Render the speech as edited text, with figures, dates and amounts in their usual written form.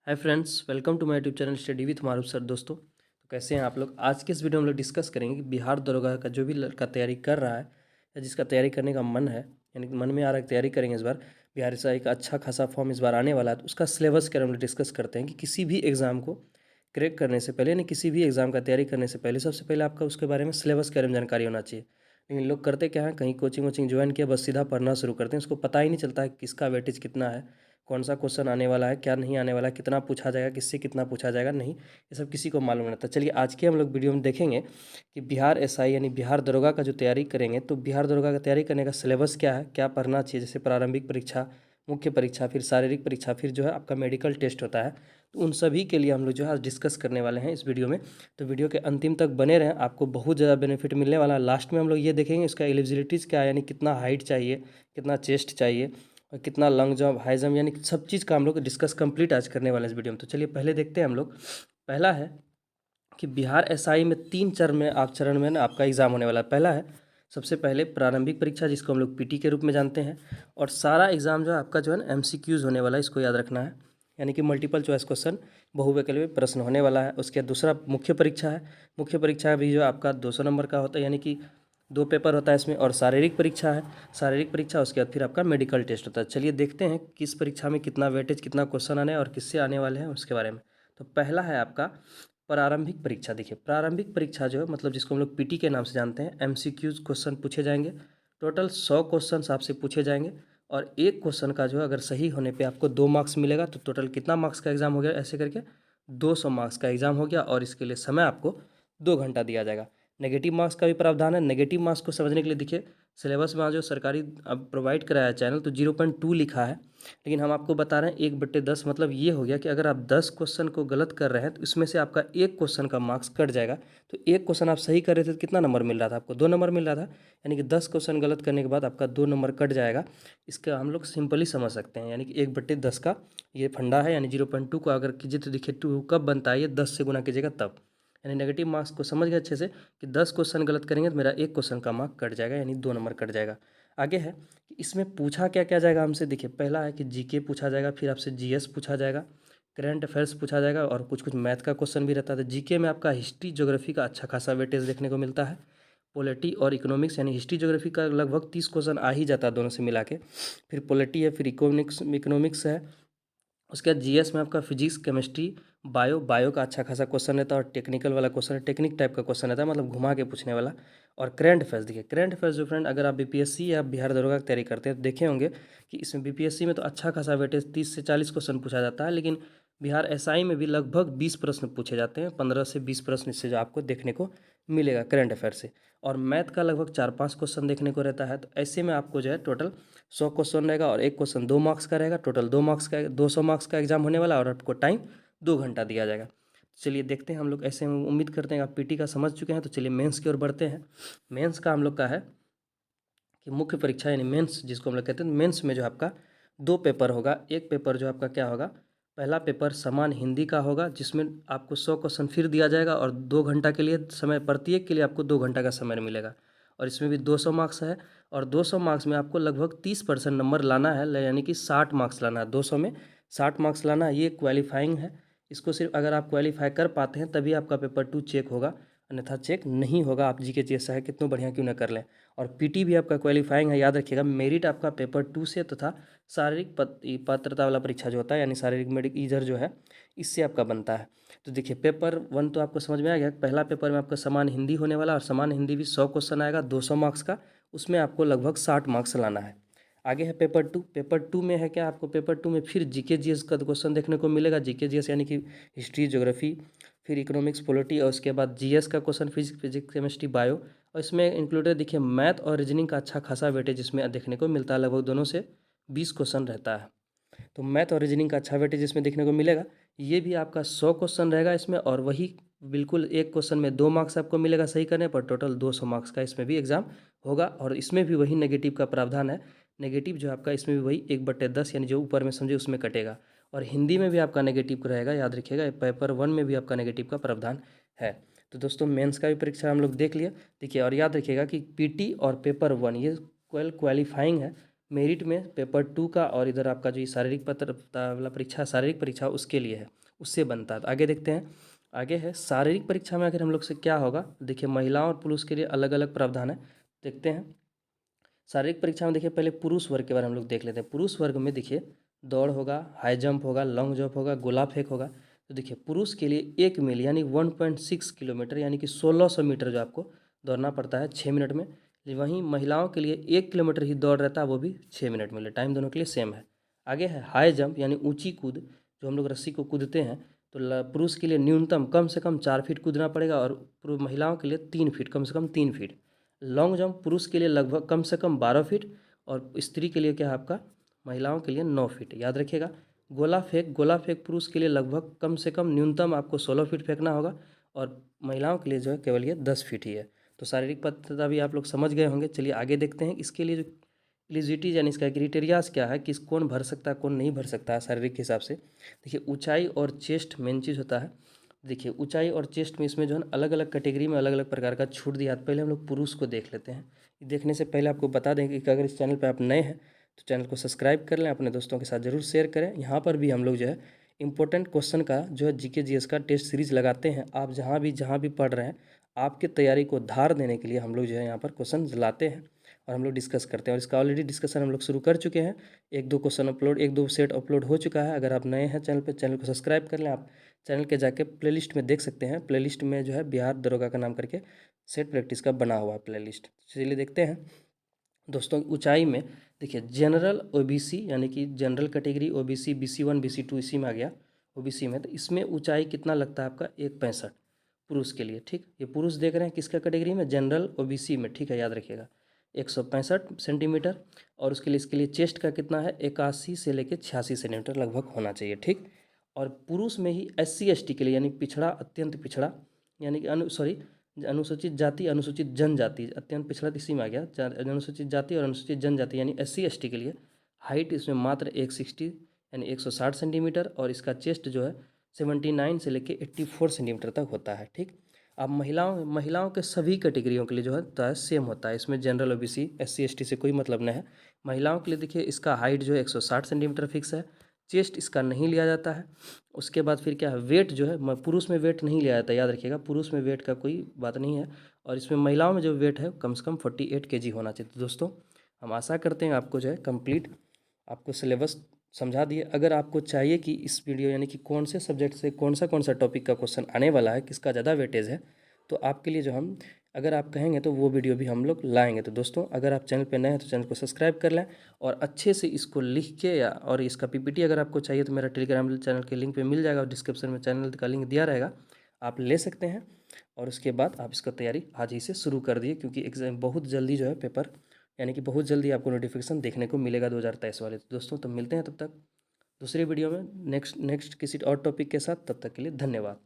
Hi friends, welcome to my YouTube channel study with Maroof sir. दोस्तों, तो कैसे हैं आप लोग। आज के इस वीडियो में हम लोग डिस्कस करेंगे कि बिहार दरोगा का जो भी लड़का तैयारी कर रहा है या जिसका तैयारी करने का मन है, यानी कि मन में आ रहा है तैयारी करेंगे इस बार, बिहार से एक अच्छा खासा फॉर्म इस बार आने वाला है, तो उसका सिलेबस के बारे में हम लोग डिस्कस करते हैं कि किसी भी एग्ज़ाम को क्रैक करने से पहले, यानी किसी भी एग्ज़ाम का तैयारी करने से पहले सबसे पहले आपका उसके बारे में सिलेबस के बारे में जानकारी होना चाहिए। लेकिन लोग करते क्या हैं, कहीं कोचिंग वोचिंग ज्वाइन किया, बस सीधा पढ़ना शुरू करते हैं। उसको पता ही नहीं चलता है किसका वेटेज कितना है, कौन सा क्वेश्चन आने वाला है, क्या नहीं आने वाला है, कितना पूछा जाएगा, किससे कितना पूछा जाएगा, नहीं, ये सब किसी को मालूम नहीं रहता। चलिए आज के हम लोग वीडियो में देखेंगे कि बिहार एसआई यानी बिहार दरोगा का जो तैयारी करेंगे, तो बिहार दरोगा का तैयारी करने का सिलेबस क्या है, क्या पढ़ना चाहिए। जैसे प्रारंभिक परीक्षा, मुख्य परीक्षा, फिर शारीरिक परीक्षा, फिर जो है आपका मेडिकल टेस्ट होता है, तो उन सभी के लिए हम लोग जो है आज डिस्कस करने वाले हैं इस वीडियो में। तो वीडियो के अंतिम तक बने रहें, आपको बहुत ज़्यादा बेनिफिट मिलने वाला है। लास्ट में हम लोग ये देखेंगे इसका एलिजिबिलिटीज़ क्या है, यानी कितना हाइट चाहिए, कितना चेस्ट चाहिए और कितना लॉन्ग जंप, हाई जंप, यानी कि सब चीज़ का हम लोग डिस्कस कंप्लीट आज करने वाले हैं इस वीडियो में। तो चलिए पहले देखते हैं हम लोग। पहला है कि बिहार एसआई में 3 चरण में ना आपका एग्ज़ाम होने वाला है। पहला है सबसे पहले प्रारंभिक परीक्षा, जिसको हम लोग पीटी के रूप में जानते हैं, और सारा एग्ज़ाम जो है आपका जो है ना एमसीक्यूज़ होने वाला है, इसको याद रखना है, यानी कि मल्टीपल चॉइस क्वेश्चन, बहुविकल्पीय प्रश्न होने वाला है। उसके बाद दूसरा मुख्य परीक्षा है। मुख्य परीक्षा भी जो आपका 200 नंबर का होता है, यानी कि 2 पेपर होता है इसमें। और शारीरिक परीक्षा है, शारीरिक परीक्षा, उसके बाद फिर आपका मेडिकल टेस्ट होता है। चलिए देखते हैं किस परीक्षा में कितना वेटेज, कितना क्वेश्चन आने हैं और किससे आने वाले हैं उसके बारे में। तो पहला है आपका प्रारंभिक परीक्षा। देखिए प्रारंभिक परीक्षा जो है, मतलब जिसको हम लोग पीटी के नाम से जानते हैं, एमसीक्यूज क्वेश्चन पूछे जाएंगे। टोटल 100 क्वेश्चन आपसे पूछे जाएंगे और एक क्वेश्चन का जो है अगर सही होने पे आपको 2 मार्क्स मिलेगा। तो टोटल कितना मार्क्स का एग्जाम हो गया, ऐसे करके 200 मार्क्स का एग्जाम हो गया। और इसके लिए समय आपको 2 घंटा दिया जाएगा। नेगेटिव मार्क्स का भी प्रावधान है। नेगेटिव मार्क्स को समझने के लिए देखिए सिलेबस में जो सरकारी अब प्रोवाइड कराया है चैनल, तो 0.2 लिखा है, लेकिन हम आपको बता रहे हैं 1/10। मतलब ये हो गया कि अगर आप 10 क्वेश्चन को गलत कर रहे हैं तो इसमें से आपका एक क्वेश्चन का मार्क्स कट जाएगा। तो एक क्वेश्चन आप सही कर रहे थे तो कितना नंबर मिल रहा था आपको, 2 नंबर मिल रहा था, यानी कि 10 क्वेश्चन गलत करने के बाद आपका 2 नंबर कट जाएगा। इसका हम लोग सिंपली समझ सकते हैं, यानी कि 1/10 का ये फंडा है। यानी 0.2 को अगर कीजिए तो देखिए 2 कब बनता है, ये 10 से गुना कीजिएगा तब। यानी नेगेटिव मार्क्स को समझ गए अच्छे से कि 10 क्वेश्चन गलत करेंगे तो मेरा एक क्वेश्चन का मार्क कट जाएगा, यानी 2 नंबर कट जाएगा। आगे है कि इसमें पूछा क्या क्या जाएगा हमसे। देखिए पहला है कि जीके पूछा जाएगा, फिर आपसे जीएस पूछा जाएगा, करंट अफेयर्स पूछा जाएगा, और कुछ कुछ मैथ का क्वेश्चन भी रहता है। तो जीके में आपका हिस्ट्री ज्योग्राफी का अच्छा खासा वेटेज देखने को मिलता है। पॉलिटी और इकोनॉमिक्स, यानी हिस्ट्री ज्योग्राफी का लगभग 30 क्वेश्चन आ ही जाता है दोनों से मिला के। फिर पॉलिटी है, फिर इकोनॉमिक्स है। उसके बाद जीएस में आपका फिजिक्स, केमिस्ट्री, बायो का अच्छा खासा क्वेश्चन रहता है। और टेक्निकल वाला क्वेश्चन है, टेक्निक टाइप का क्वेश्चन रहता है, मतलब घुमा के पूछने वाला। और करंट अफेयर्स, देखिए करंट अफेयर्स जो फ्रेंड, अगर आप बीपीएससी या बिहार दरोगा की तैयारी करते हैं तो देखे होंगे कि इसमें बीपीएससी में तो अच्छा खासा वेटेज 30 से 40 क्वेश्चन पूछा जाता है, लेकिन बिहार एसआई में भी लगभग 20 प्रश्न पूछे जाते हैं, 15 से 20 प्रश्न इससे जो आपको देखने को मिलेगा करंट अफेयर से। और मैथ का लगभग 4-5 क्वेश्चन देखने को रहता है। तो ऐसे में आपको जो है टोटल 100 क्वेश्चन रहेगा और एक क्वेश्चन 2 मार्क्स का रहेगा। टोटल 200 मार्क्स का एग्जाम होने वाला है और आपको टाइम 2 घंटा दिया जाएगा। चलिए देखते हैं हम लोग। ऐसे में उम्मीद करते हैं आप पीटी का समझ चुके हैं। तो चलिए मेंस की ओर बढ़ते हैं। मेंस का हम लोग का है कि मुख्य परीक्षा यानी मेंस जिसको हम लोग कहते हैं, मेंस में जो आपका 2 पेपर होगा। एक पेपर जो आपका क्या होगा, पहला पेपर समान हिंदी का होगा, जिसमें आपको 100 क्वेश्चन फिर दिया जाएगा और 2 घंटा के लिए समय, प्रत्येक के लिए आपको 2 घंटा का समय मिलेगा। और इसमें भी 200 मार्क्स है और 200 मार्क्स में आपको लगभग 30% नंबर लाना है, यानी कि 60 मार्क्स लाना है। 200 में 60 मार्क्स लाना है, ये क्वालिफाइंग है। इसको सिर्फ अगर आप क्वालिफाई कर पाते हैं तभी आपका पेपर 2 चेक होगा, अन्यथा चेक नहीं होगा। आप जीके जैसा है कितना बढ़िया क्यों ना कर लें। और पीटी भी आपका क्वालिफाइंग है, याद रखिएगा। मेरिट आपका पेपर 2 से तथा शारीरिक पात्रता वाला परीक्षा जो होता है, यानी शारीरिक मेडिक ईजर जो है, इससे आपका बनता है। तो देखिए पेपर 1 तो आपको समझ में आ गया। पहला पेपर में आपका समान हिंदी होने वाला और समान हिंदी भी 100 क्वेश्चन आएगा, 200 मार्क्स का। उसमें आपको लगभग 60 मार्क्स लाना है। आगे है पेपर 2। पेपर 2 में है क्या, आपको पेपर 2 में फिर जीके जीएस का क्वेश्चन देखने को मिलेगा। जीके जीएस यानी कि हिस्ट्री ज्योग्राफी, फिर इकोनॉमिक्स, पॉलिटी, और उसके बाद जीएस का क्वेश्चन फिजिक्स, केमिस्ट्री, बायो। और इसमें इंक्लूडेड देखिए मैथ और रीजनिंग का अच्छा खासा वेटेज इसमें देखने को मिलता है। लगभग दोनों से 20 क्वेश्चन रहता है। तो मैथ और रीजनिंग का अच्छा वेटेज इसमें देखने को मिलेगा। ये भी आपका 100 क्वेश्चन रहेगा इसमें, और वही बिल्कुल एक क्वेश्चन में 2 मार्क्स आपको मिलेगा सही करने पर। टोटल 200 मार्क्स का इसमें भी एग्जाम होगा। और इसमें भी वही नेगेटिव का प्रावधान है। नेगेटिव जो आपका इसमें भी वही 1/10, यानी जो ऊपर में समझे उसमें कटेगा। और हिंदी में भी आपका नेगेटिव रहेगा, याद रखिएगा। पेपर 1 में भी आपका नेगेटिव का प्रावधान है। तो दोस्तों मेंस का भी परीक्षा हम लोग देख लिया। देखिए और याद रखिएगा कि पीटी और पेपर 1 ये क्वालिफाइंग है। मेरिट में पेपर 2 का और इधर आपका जो ये शारीरिक पात्रता वाला परीक्षा, शारीरिक परीक्षा उसके लिए है, उससे बनता है। तो आगे देखते हैं, आगे है शारीरिक परीक्षा में आखिर हम लोग से क्या होगा। देखिए महिलाओं और पुरुष के लिए अलग अलग प्रावधान है। देखते हैं शारीरिक परीक्षा में, देखिए पहले पुरुष वर्ग के बारे में हम लोग देख लेते हैं। पुरुष वर्ग में देखिए दौड़ होगा, हाई जंप होगा, लॉन्ग जंप होगा, गोला फेंक होगा। तो देखिए पुरुष के लिए 1 मील यानी 1.6 किलोमीटर यानी कि 1600 मीटर जो आपको दौड़ना पड़ता है 6 मिनट में। वहीं महिलाओं के लिए 1 किलोमीटर ही दौड़ रहता है, वो भी 6 मिनट में। टाइम दोनों के लिए सेम है। आगे है हाई जंप यानी ऊंची कूद, जो हम लोग रस्सी को कूदते हैं। तो पुरुष के लिए न्यूनतम कम से कम 4 फीट कूदना पड़ेगा और महिलाओं के लिए 3 फीट, कम से कम 3 फीट। लॉन्ग जंप पुरुष के लिए लगभग कम से कम 12 फीट और स्त्री के लिए क्या है आपका, महिलाओं के लिए 9 फीट। याद रखिएगा। गोला फेंक, गोला फेंक पुरुष के लिए लगभग कम से कम न्यूनतम आपको 16 फीट फेंकना होगा और महिलाओं के लिए जो है केवल ये 10 फीट ही है। तो शारीरिक पात्रता भी आप लोग समझ गए होंगे। चलिए आगे देखते हैं इसके लिए जो एलिजिबिलिटी यानी इसका क्राइटेरियाज क्या है, किस कौन भर सकता है कौन नहीं भर सकता है शारीरिक के हिसाब से। देखिए ऊंचाई और चेस्ट मेन चीज़ होता है। देखिए ऊंचाई और चेस्ट में इसमें जो है अलग अलग कैटेगरी में अलग अलग प्रकार का छूट दिया। पहले हम लोग पुरुष को देख लेते हैं। देखने से पहले आपको बता दें कि अगर इस चैनल पर आप नए हैं तो चैनल को सब्सक्राइब कर लें, अपने दोस्तों के साथ ज़रूर शेयर करें। यहाँ पर भी हम लोग जो है इंपॉर्टेंट क्वेश्चन का जो है जीके जीएस का टेस्ट सीरीज लगाते हैं। आप जहाँ भी पढ़ रहे हैं, आपके तैयारी को धार देने के लिए हम लोग जो है यहाँ पर क्वेश्चन लाते हैं और हम लोग डिस्कस करते हैं। और इसका ऑलरेडी डिस्कशन हम लोग शुरू कर चुके हैं। 1-2 क्वेश्चन अपलोड, 1-2 सेट अपलोड हो चुका है। अगर आप नए हैं चैनल पे, चैनल को सब्सक्राइब कर लें। आप चैनल के जाके प्लेलिस्ट में देख सकते हैं। प्लेलिस्ट में जो है बिहार दरोगा का नाम करके सेट प्रैक्टिस का बना हुआ है प्लेलिस्ट। चलिए देखते हैं दोस्तों। ऊंचाई में देखिए जनरल ओबीसी यानी कि general category OBC, BC1 BC2 इसी में आ गया ओबीसी में। तो इसमें ऊंचाई कितना लगता है आपका 1.65 पुरुष के लिए। ठीक, ये पुरुष देख रहे हैं किसका कैटेगरी में, जनरल ओबीसी में। ठीक है, याद रखिएगा 165 सेंटीमीटर। और उसके लिए इसके लिए चेस्ट का कितना है 81 से लेकर 86 सेंटीमीटर लगभग होना चाहिए। ठीक, और पुरुष में ही SC ST के लिए यानी पिछड़ा, अत्यंत पिछड़ा यानी कि अनुसूचित जाति, अनुसूचित जनजाति, अत्यंत पिछड़ा इसी में आ गया। अनुसूचित जाति और अनुसूचित जनजाति यानी SC ST के लिए हाइट इसमें मात्र 160 यानी 160 सेंटीमीटर और इसका चेस्ट जो है 79 से लेके 84 सेंटीमीटर तक होता है। ठीक, अब महिलाओं के सभी कैटेगरियों के लिए जो है सेम होता है। इसमें जनरल ओबीसी SC ST से कोई मतलब नहीं है। महिलाओं के लिए देखिए इसका हाइट जो है 160 सेंटीमीटर फिक्स है। चेस्ट इसका नहीं लिया जाता है। उसके बाद फिर क्या है, वेट जो है पुरुष में वेट नहीं लिया जाता, याद रखिएगा। पुरुष में वेट का कोई बात नहीं है। और इसमें महिलाओं में जो वेट है कम से कम 48 kg होना चाहिए। तो दोस्तों हम आशा करते हैं आपको जो है कंप्लीट आपको सिलेबस समझा दिए। अगर आपको चाहिए कि इस वीडियो यानी कि कौन से सब्जेक्ट से कौन सा टॉपिक का क्वेश्चन आने वाला है, किसका ज़्यादा वेटेज है, तो आपके लिए जो हम अगर आप कहेंगे तो वो वीडियो भी हम लोग लाएंगे। तो दोस्तों अगर आप चैनल पे नए हैं तो चैनल को सब्सक्राइब कर लें और अच्छे से इसको लिख के या और इसका PPT अगर आपको चाहिए तो मेरा टेलीग्राम चैनल के लिंक पे मिल जाएगा और डिस्क्रिप्शन में चैनल का लिंक दिया रहेगा, आप ले सकते हैं। और उसके बाद आप इसका तैयारी आज ही से शुरू कर दिए, क्योंकि एग्जाम बहुत जल्दी जो है पेपर यानी कि बहुत जल्दी आपको नोटिफिकेशन देखने को मिलेगा 2023 वाले। तो दोस्तों तब मिलते हैं तब तक दूसरी वीडियो में नेक्स्ट किसी और टॉपिक के साथ। तब तक के लिए धन्यवाद।